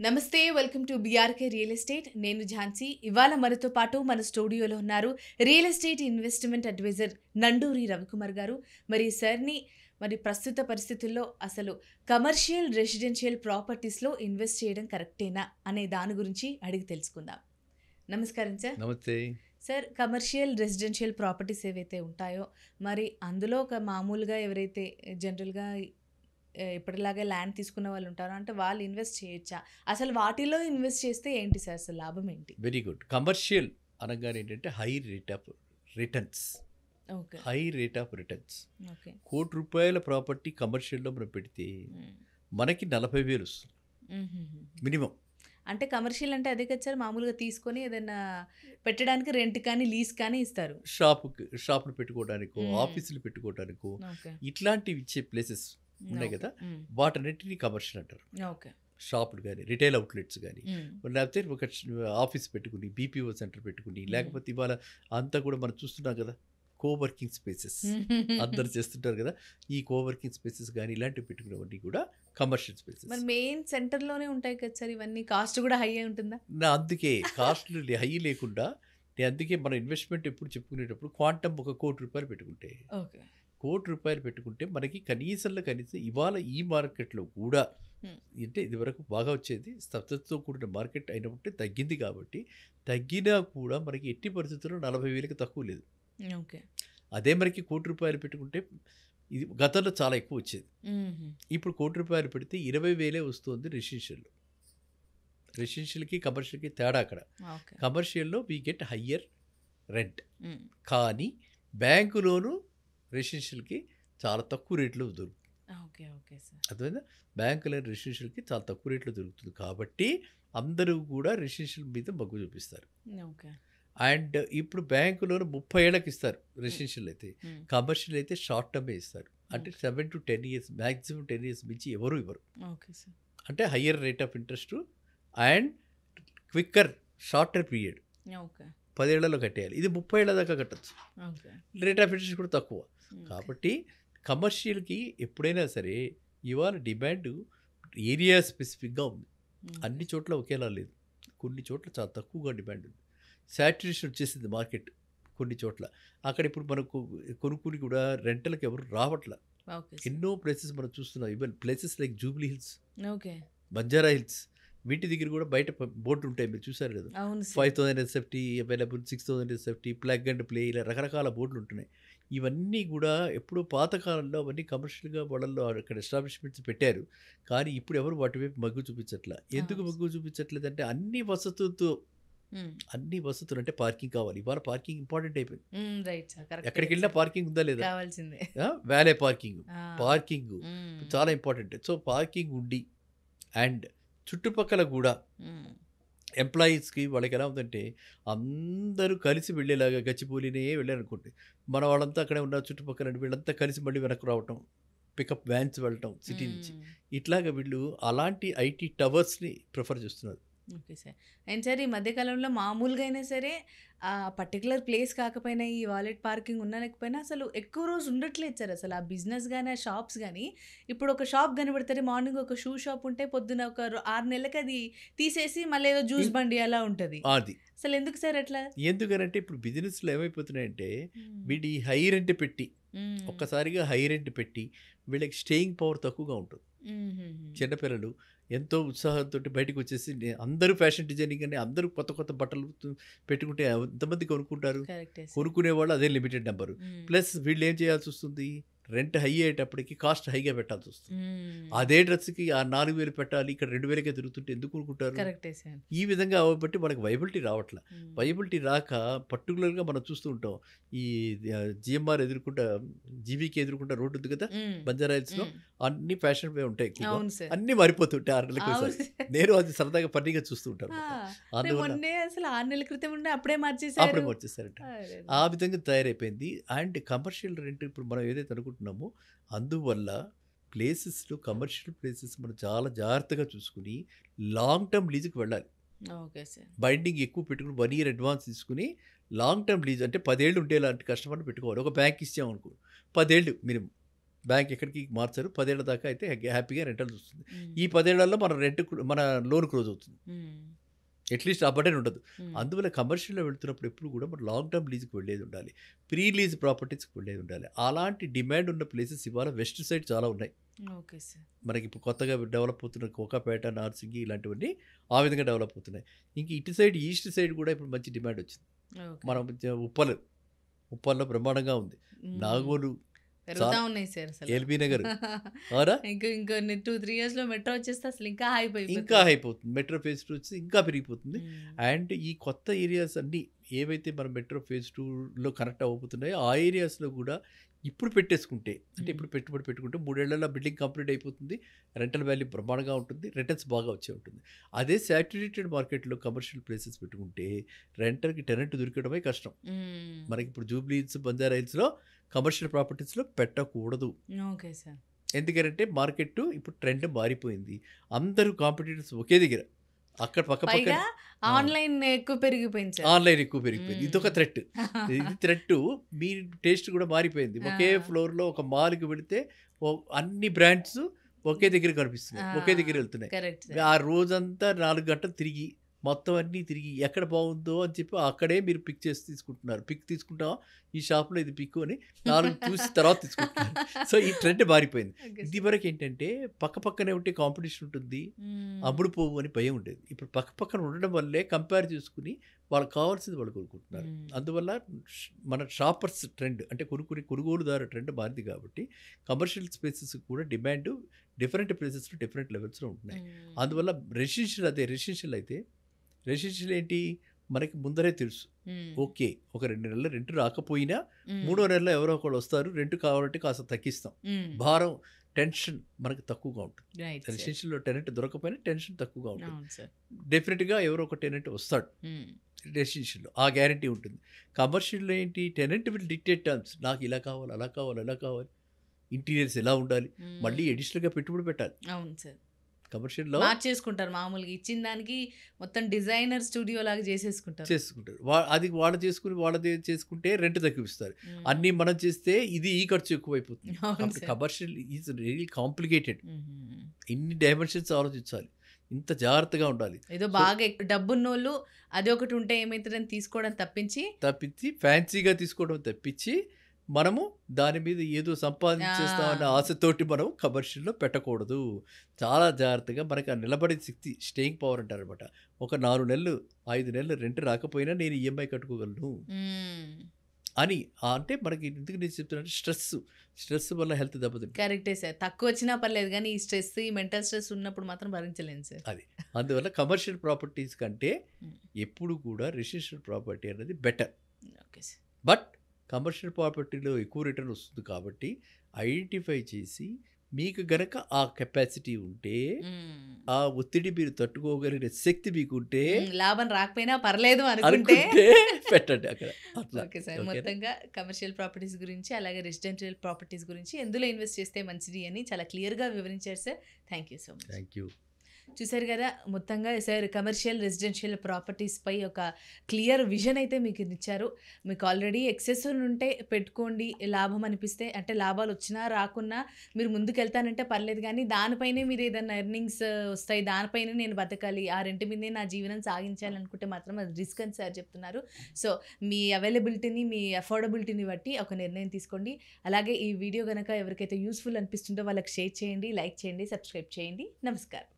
నమస్తే, welcome to BRK real estate. నేను ఝాన్సీ. ఇవాళ మనతో పాటు మన స్టూడియోలో ఉన్నారు real estate investment advisor Nanduri Ravikumar గారు. మరి సార్ని ప్రస్తుత పరిస్థితుల్లో అసలు కమర్షియల్ రెసిడెన్షియల్ ప్రాపర్టీస్లో ఇన్వెస్ట్ చేయడం కరెక్టేనా అనే దాని గురించి అడిగి తెలుసుకుందాం. నమస్కారం సార్. నమస్తే సార్, కమర్షియల్ రెసిడెన్షియల్ ప్రాపర్టీస్ ఏవైతే ఉంటాయో మరి అందులో ఒక మామూలుగా ఎవరైతే జనరల్గా ఇప్పటిలాగే ల్యాండ్ తీసుకున్న వాళ్ళు ఉంటారు అంటే వాళ్ళు ఇన్వెస్ట్ చేయొచ్చా? అసలు వాటిలో ఇన్వెస్ట్ చేస్తే ఏంటి సార్, అసలు లాభం ఏంటి? Very good. కమర్షియల్ అనగానే ఏంటంటే high rate of returns. Okay high rate of returns. Okay. ₹1,00,00,000 property కమర్షియల్లో మనం పెడితే మనకి 40,000 వస్తుంది మినిమం. అంటే కమర్షియల్ అంటే అదే కదా సార్, మామూలుగా తీసుకొని ఏదైనా పెట్టడానికి రెంట్ కానీ లీజ్ కానీ ఇస్తారు. షాపులు పెట్టుకోవడానికో ఆఫీసులు పెట్టుకోవడానికో ఓకే ఇట్లాంటివి ఇచ్చే ప్లేసెస్ ఉన్నాయి కదా, వాటన్నిటిని కమర్షియల్ అంటారు. ఓకే. షాపులు కానీ రిటైల్ అవుట్లెట్స్ కానీ లేకపోతే ఒక ఆఫీస్ పెట్టుకుని బీపీఓ సెంటర్ పెట్టుకుని, లేకపోతే ఇవాళ అంతా కూడా మనం చూస్తున్నాం కదా కోవర్కింగ్ స్పేసెస్ అందరు చేస్తుంటారు కదా, ఈ కోవర్కింగ్ స్పేసెస్ కానీ ఇలాంటివి పెట్టుకునేవన్నీ కూడా కమర్షియల్ స్పేసెస్. మరి మెయిన్ సెంటర్లోనే ఉంటాయి కదా సార్ ఇవన్నీ, కాస్ట్ కూడా హై ఉంటుందా? అందుకే కాస్ట్లు హై లేకుండా అందుకే మన ఇన్వెస్ట్మెంట్ ఎప్పుడు చెప్పుకునేటప్పుడు క్వాంటమ్ ఒక ₹1,00,00,000 పెట్టుకుంటే ఓకే ₹1,00,00,000 పెట్టుకుంటే మనకి కనీసం ఇవాళ ఈ మార్కెట్లో కూడా అంటే ఇదివరకు బాగా వచ్చేది స్తబ్దతతో కూడిన మార్కెట్ అయినప్పుడు తగ్గింది కాబట్టి తగ్గినా కూడా మనకి ఎట్టి పరిస్థితుల్లో 40,000కి తక్కువ లేదు. ఓకే. అదే మనకి ₹1,00,00,000 పెట్టుకుంటే ఇది గతంలో చాలా ఎక్కువ వచ్చేది. ఇప్పుడు ₹1,00,00,000 పెడితే 20,000 వస్తుంది రెసిడెన్షియల్కి కమర్షియల్కి తేడా అక్కడ. కమర్షియల్లో వీ గెట్ హయ్యర్ రెంట్, కానీ బ్యాంకు లోను రెసిడెన్షియల్కి చాలా తక్కువ రేట్లో దొరుకుతుంది. Okay okay sir. అర్థమైందా? బ్యాంకు లోన్ రెసిడెన్షియల్కి చాలా తక్కువ రేట్లో దొరుకుతుంది కాబట్టి అందరూ కూడా రెసిడెన్షియల్ మీద మొగ్గు చూపిస్తారు. ఓకే. అండ్ ఇప్పుడు బ్యాంకు లోన్ 30 ఏళ్ళకి ఇస్తారు రెసిడెన్షియల్ అయితే, కమర్షియల్ అయితే షార్ట్ టర్మే ఇస్తారు. అంటే 7 to 10 years, మ్యాక్సిమం 10 years మించి ఎవరు ఇవ్వరు. Okay sir. అంటే higher rate of interest and quicker shorter period. Okay. 10 ఏళ్లలో కట్టేయాలి, ఇది 30 ఏళ్ళ దాకా కట్టచ్చు. ఓకే. రేట్ ఆఫ్ ఇంట్రెస్ట్ కూడా తక్కువ. కాబట్టి కమర్షియల్కి ఎప్పుడైనా సరే ఇవాళ డిమాండ్ ఏరియా స్పెసిఫిక్గా ఉంది. అన్ని చోట్ల ఒకేలా లేదు, కొన్ని చోట్ల చాలా తక్కువగా డిమాండ్ ఉంది. సాచురేషన్ వచ్చేసింది మార్కెట్ కొన్ని చోట్ల. అక్కడ ఇప్పుడు మనకు కొనుక్కుని కూడా రెంటలకు ఎవరు రావట్ల. ఎన్నో ప్లేసెస్ మనం చూస్తున్నాం. Even places like Jubilee hills, okay, Banjara hills, వీటి దగ్గర కూడా బయట బోర్డు ఉంటాయి, మీరు చూసారు కదా, 5,000 SFT available, 6,000 SFT, plug and play, ఇలా రకరకాల బోర్డులు ఉంటున్నాయి. ఇవన్నీ కూడా ఎప్పుడూ పాతకాలంలో అవన్నీ కమర్షియల్గా వాళ్ళల్లో అక్కడ ఎస్టాబ్లిష్మెంట్స్ పెట్టారు, కానీ ఇప్పుడు ఎవరు వాటి వైపు మొగ్గు చూపించట్లా. ఎందుకు మొగ్గు చూపించట్లేదు అంటే అన్ని వసతులు అంటే పార్కింగ్ కావాలి. ఇవాళ పార్కింగ్ ఇంపార్టెంట్ అయిపోయింది. ఎక్కడికి వెళ్ళినా పార్కింగ్ ఉందా లేదా, వ్యాలే పార్కింగ్ చాలా ఇంపార్టెంట్. సో పార్కింగ్ ఉండి అండ్ చుట్టుపక్కల కూడా ఎంప్లాయీస్కి వాళ్ళకి ఎలా ఉందంటే అందరూ కలిసి వెళ్ళేలాగా గచ్చిబౌలినే వెళ్ళారనుకోండి, మన వాళ్ళంతా అక్కడే ఉన్న చుట్టుపక్కల వీళ్ళంతా కలిసి మళ్ళీ వెనక్కి రావటం, పికప్ వ్యాన్స్ వెళ్ళటం సిటీ నుంచి, ఇట్లాగా వీళ్ళు అలాంటి ఐటీ టవర్స్ని ప్రిఫర్ చేస్తున్నారు. Okay sir. అండ్ సార్, ఈ మధ్యకాలంలో మామూలుగా అయినా సరే పర్టికులర్ ప్లేస్ కాకపోయినా ఈ వాలెట్ పార్కింగ్ ఉన్నా లేకపోయినా అసలు ఎక్కువ రోజు ఉండట్లేదు సార్. అసలు ఆ బిజినెస్ కానీ ఆ షాప్స్ కానీ, ఇప్పుడు ఒక షాప్ కనబడతారు, మార్నింగ్ ఒక షూ షాప్ ఉంటే పొద్దున ఒక 6 నెలలకి అది తీసేసి మళ్ళీ ఏదో జ్యూస్ బండి అలా ఉంటుంది. అది అసలు ఎందుకు సార్ అట్లా? ఎందుకనంటే ఇప్పుడు బిజినెస్లో ఏమైపోతున్నాయంటే వీడి హై రెంట్ పెట్టి ఒక్కసారిగా హై రెంట్ పెట్టి వీళ్ళకి స్టేయింగ్ పవర్ తక్కువగా ఉంటుంది. చిన్నపిల్లలు ఎంతో ఉత్సాహంతో బయటకు వచ్చేసి అందరూ ఫ్యాషన్ డిజైనింగ్ అని అందరూ కొత్త కొత్త బట్టలు పెట్టుకుంటే ఎంతమంది కొనుక్కుంటారు? కొనుక్కునే వాళ్ళు అదే లిమిటెడ్ నెంబరు. ప్లస్ వీళ్ళు ఏం చేయాల్సి వస్తుంది, రెంట్ హై అయ్యేటప్పటికి కాస్ట్ హైగా పెట్టాల్సి వస్తుంది. అదే డ్రెస్కి ఆ 4,000 పెట్టాలి, ఇక్కడ 2,000కే దొరుకుతుంటే ఎందుకు కొనుక్కుంటారు? ఈ విధంగా అవ్వబట్టి మనకు వైబిలిటీ రావట్లే. వైబిలిటీ రాక పర్టికులర్గా మనం చూస్తూ ఉంటాం, ఈ జిఎంఆర్ ఎదుర్కొంటా, జీవీకి ఎదుర్కొంటా రోడ్డు ఉంది కదా బంజారా హిల్స్లో, అన్ని ఫ్యాషన్ వే ఉంటాయి, అన్ని మారిపోతుంటాయి 6 నెలలకు ఒకసారి. నేను అది సరదాగా పన్నీగా చూస్తూ ఉంటాను. అందువల్ల అసలు 6 నెలల క్రితం ఉండే అప్పుడే మార్చేసారంట. ఆ విధంగా తయారైపోయింది. అండ్ కమర్షియల్ రెంట్ ఇప్పుడు మనం ఏదైతే అనుకుంటున్నామో అందువల్ల ప్లేసెస్లో కమర్షియల్ ప్లేసెస్ మనం చాలా జాగ్రత్తగా చూసుకుని లాంగ్ టర్మ్ లీజుకి వెళ్ళాలి. బైండింగ్ ఎక్కువ పెట్టుకుని 1 year అడ్వాన్స్ తీసుకుని లాంగ్ టర్మ్ లీజ్ అంటే 10 ఏళ్ళు ఉండేలాంటి కస్టమర్ని పెట్టుకోవాలి. ఒక బ్యాంక్ ఇచ్చామనుకో 10 ఏళ్ళు మినిమం, బ్యాంక్ ఎక్కడికి మార్చరు. 10 ఏళ్ల దాకా అయితే హ్యాపీగా రెంటల్ వస్తుంది. ఈ 10 ఏళ్లలో మన లోన్ క్లోజ్ అవుతుంది. అట్లీస్ట్ ఆ బర్డెన్ ఉండదు. అందువల్ల కమర్షియల్‌లో వెళ్తున్నప్పుడు ఎప్పుడు కూడా మనం లాంగ్ టర్మ్ లీజ్‌కి వెళ్ళేది ఉండాలి. ప్రీ లీజ్ ప్రాపర్టీస్‌కి వెళ్ళేది ఉండాలి. అలాంటి డిమాండ్ ఉన్న ప్లేసెస్ ఇవాళ వెస్ట్ సైడ్ చాలా ఉన్నాయి. Okay sir. మనకి ఇప్పుడు కొత్తగా డెవలప్ అవుతున్న కోకాపేట, నార్సింగి ఇలాంటివన్నీ ఆ విధంగా డెవలప్ అవుతున్నాయి. ఇంక ఇటు సైడ్ ఈస్ట్ సైడ్ కూడా ఇప్పుడు మంచి డిమాండ్ వచ్చింది. మనం ఉప్పల్లో బ్రహ్మాండంగా ఉంది. నాగోలు పెరుగుతా ఉన్నాయి సార్ అసలు. ఎల్బీ నగర్ అవునా? ఇంకొన్ని 2-3 ఇయర్స్‌లో మెట్రో వచ్చేస్తే అసలు ఇంకా ఇంకా హైప్ అవుతుంది. మెట్రో ఫేజ్ 2 వచ్చి ఇంకా పెరిగిపోతుంది. అండ్ ఈ కొత్త ఏరియాస్ అన్నీ ఏవైతే మనం మెట్రో ఫేజ్ 2లో కనెక్ట్ అవ్వబోతున్నాయో ఆ ఏరియాస్లో కూడా ఇప్పుడు పెట్టేసుకుంటే, అంటే ఇప్పుడు పెట్టుబడి పెట్టుకుంటే 3 ఏళ్లలో బిల్డింగ్ కంప్లీట్ అయిపోతుంది. రెంటల్ వాల్యూ బ్రహ్మాండంగా ఉంటుంది. రిటర్న్స్ బాగా వచ్చే ఉంటుంది. అదే సాచురేటెడ్ మార్కెట్లో కమర్షియల్ ప్లేసెస్ పెట్టుకుంటే రెంటర్కి టెనెంట్ దొరకడమే కష్టం. మనకి ఇప్పుడు జూబ్లీ హిల్స్, బంజారా హిల్స్లో కమర్షియల్ ప్రాపర్టీస్లో పెట్టకూడదు. Okay sir. ఎందుకంటే మార్కెట్ ఇప్పుడు ట్రెండ్ మారిపోయింది. అందరూ కాంపిటీటర్స్ ఒకే దగ్గర, అక్కడ పక్క ఆన్లైన్ ఎక్కువ పెరిగిపోయింది సార్. ఆన్లైన్ ఎక్కువ పెరిగిపోయింది. ఇదొక థ్రెట్. ఇది థ్రెట్. మీ టేస్ట్ కూడా మారిపోయింది. ఒకే ఫ్లోర్లో ఒక మాల్కి వెళితే అన్ని బ్రాండ్స్ ఒకే దగ్గర కనిపిస్తున్నాయి, ఒకే దగ్గర వెళ్తున్నాయి. ఆ రోజంతా 4 గంటలు తిరిగి మొత్తం అన్నీ తిరిగి ఎక్కడ బాగుందో అని చెప్పి అక్కడే మీరు పిక్ చేసి తీసుకుంటున్నారు. పిక్ తీసుకుంటాం, ఈ షాప్లో ఇది పిక్ అని 4 చూసి తర్వాత తీసుకుంటున్నారు. సో ఈ ట్రెండ్ మారిపోయింది. ఇదివరకు ఏంటంటే పక్కనే ఉంటే కాంపిటీషన్ ఉంటుంది, అమ్ముడు పోవు అని భయం ఉండేది. ఇప్పుడు పక్కన ఉండడం వల్లే కంపేర్ చేసుకుని వాళ్ళకి కావాల్సింది వాళ్ళు కొనుక్కుంటున్నారు. అందువల్ల మన షాపర్స్ ట్రెండ్ అంటే కొనుగోలుదారు ట్రెండ్ మారింది. కాబట్టి కమర్షియల్ స్పేసెస్ కూడా డిమాండ్ డిఫరెంట్ ప్లేసెస్లో డిఫరెంట్ లెవెల్స్లో ఉంటున్నాయి. అందువల్ల రెసిడెన్షియల్ అయితే రెసిడెన్షియల్ ఏంటి మనకి ముందరే తెలుసు. ఓకే, ఒక 2 నెలలు రెంట్ రాకపోయినా 3వ నెలలో ఎవరో ఒకళ్ళు వస్తారు, రెంట్ కావాలంటే కాస్త తగ్గిస్తాం. భారం, టెన్షన్ మనకు తక్కువగా ఉంటుంది. రెసిడెన్షియల్లో టెనెంట్ దొరకపోయినా టెన్షన్ తక్కువగా ఉంటుంది. డెఫినెట్గా ఎవరో ఒక టెనెంట్ వస్తాడు రెసిడెన్షియల్లో, ఆ గ్యారంటీ ఉంటుంది. కమర్షియల్లో ఏంటి, టెనెంట్ విల్ డిక్టేట్ టర్మ్స్. నాకు ఇలా కావాలి, అలా కావాలి, అలా కావాలి, ఇంటీరియర్స్ ఎలా ఉండాలి, మళ్ళీ అడిషనల్గా పెట్టుబడి పెట్టాలి. అవును సార్. కమర్షియల్లో మార్చేసుకుంటారు. మామూలుగా ఇచ్చిన దానికి మొత్తం డిజైనర్ స్టూడియో లాగా చేసుకుంటారు. అది వాళ్ళు చేసుకుని వాళ్ళది చేసుకుంటే రెంట్ తగ్గిస్తారు. అన్నీ మనం చేస్తే ఇది ఈ ఖర్చు ఎక్కువైపోతుంది. Commercial is really complicated. ఇన్ని డైమెన్షన్స్ ఆలోచించాలి, ఇంత జాగ్రత్తగా ఉండాలి. ఏదో బాగా డబ్బున్నోళ్ళు అది ఒకటి ఉంటే ఏమవుతుందని తీసుకోవడం తప్పించి ఫ్యాన్సీగా తీసుకోవడం తప్పించి మనము దాని మీద ఏదో సంపాదించేస్తామన్న ఆశతోటి మనం కమర్షియల్లో పెట్టకూడదు. చాలా జాగ్రత్తగా మనకి ఆ నిలబడే శక్తి, స్టేయింగ్ పవర్ అంటారనమాట. ఒక 4 నెలలు 5 నెలలు రెంట్ రాకపోయినా నేను ఈఎంఐ కట్టుకోగలను అని. అంటే మనకి ఎందుకు నేను చెప్తున్నానంటే స్ట్రెస్ వల్ల హెల్త్ దెబ్బతింటుంది. కరెక్టే సార్. తక్కువ వచ్చినా పర్లేదు కానీ ఈ స్ట్రెస్, ఈ మెంటల్ స్ట్రెస్ ఉన్నప్పుడు మాత్రం భరించలేను సార్. అది అందువల్ల కమర్షియల్ ప్రాపర్టీస్ కంటే ఎప్పుడు కూడా రెసిడెన్షియల్ ప్రాపర్టీ అనేది better. Okay sir. But commercial ప్రాపర్టీలో ఎక్కువ రిటర్న్ వస్తుంది కాబట్టి ఐడెంటిఫై చేసి మీకు గనక ఆ కెపాసిటీ ఉంటే, ఆ ఒత్తిడి మీరు తట్టుకోగలిగిన శక్తి మీకు ఉంటే, లాభం రాకపోయినా పర్లేదు అనుకుంటే పెట్టండి అక్కడ. Okay sir. మొత్తంగా కమర్షియల్ ప్రాపర్టీస్ గురించి అలాగే రెసిడెన్షియల్ ప్రాపర్టీస్ గురించి ఎందులో ఇన్వెస్ట్ చేస్తే మంచిది అని చాలా క్లియర్గా వివరించారు sir. Thank you so much. Thank you. చూసారు కదా, మొత్తంగా సార్ కమర్షియల్ రెసిడెన్షియల్ ప్రాపర్టీస్పై ఒక క్లియర్ విజన్ అయితే మీకు ఇచ్చారు. మీకు ఆల్రెడీ ఎక్సెస్ ఉంటే పెట్టుకోండి, లాభం అనిపిస్తే, అంటే లాభాలు వచ్చినా రాకున్నా మీరు ముందుకు వెళ్తానంటే పర్లేదు, కానీ దానిపైనే మీరు ఏదైనా ఎర్నింగ్స్ వస్తాయి, దానిపైనే నేను బతకాలి, ఆ రెంట్ మీదే నా జీవనం సాగించాలనుకుంటే మాత్రం అది రిస్క్ అని సార్ చెప్తున్నారు. సో మీ అవైలబిలిటీని, మీ అఫోర్డబిలిటీని బట్టి ఒక నిర్ణయం తీసుకోండి. అలాగే ఈ వీడియో కనుక ఎవరికైతే యూస్ఫుల్ అనిపిస్తుందో వాళ్ళకి షేర్ చేయండి, లైక్ చేయండి, సబ్స్క్రైబ్ చేయండి. నమస్కారం.